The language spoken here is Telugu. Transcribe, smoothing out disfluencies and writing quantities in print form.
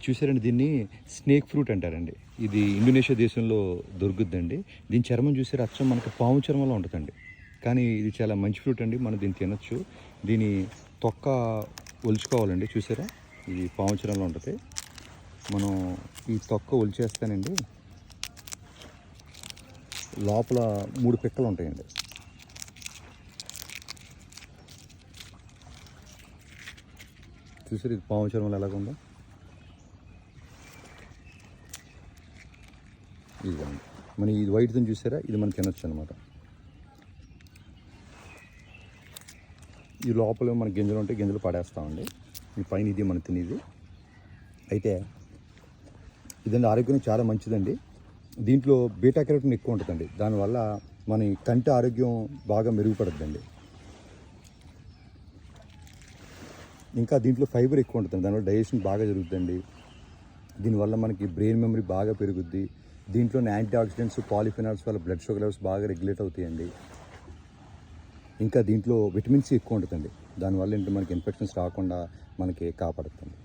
చూసారండి, దీన్ని స్నేక్ ఫ్రూట్ అంటారండి. ఇది ఇండోనేషియా దేశంలో దొరుకుద్దండి. దీని చర్మం చూసారు, అచ్చం మనకి పాము చర్మంలో ఉంటుందండి. కానీ ఇది చాలా మంచి ఫ్రూట్ అండి, మనం దీన్ని తినొచ్చు. దీని తొక్క ఒలుచుకోవాలండి. చూసారా, ఇది పాము చర్మంలో ఉంటుంది. మనం ఈ తొక్క ఒలిచేస్తానండి, లోపల 3 పిక్కలు ఉంటాయండి. చూసారు, ఇది పాము చర్మలు ఎలాగుందో. ఇదిగోండి, మనం ఇది వైట్తో చూసారా, ఇది మనం తినొచ్చు అనమాట. ఈ లోపల మన గింజలు ఉంటే గింజలు పడేస్తామండి. ఈ పైన ఇది మనం తినేది. అయితే ఇదండి ఆరోగ్యానికి చాలా మంచిదండి. దీంట్లో బీటా కెరోటిన్ ఎక్కువ ఉంటుందండి. దానివల్ల మన కంటి ఆరోగ్యం బాగా మెరుగుపడుతుందండి. ఇంకా దీంట్లో ఫైబర్ ఎక్కువ ఉంటుంది, దానివల్ల డైజెషన్ బాగా జరుగుతుందండి. దీనివల్ల మనకి బ్రెయిన్ మెమరీ బాగా పెరుగుద్ది. దీంట్లోని యాంటీ ఆక్సిడెంట్స్, పాలిఫినాల్స్ వల్ల బ్లడ్ షుగర్ లెవెల్స్ బాగా రెగ్యులేట్ అవుతాయండి. ఇంకా దీంట్లో విటమిన్ సి ఎక్కువ ఉంటుందండి. దానివల్ల ఏంటంటే మనకి ఇన్ఫెక్షన్స్ రాకుండా మనకి కాపాడుతుంది.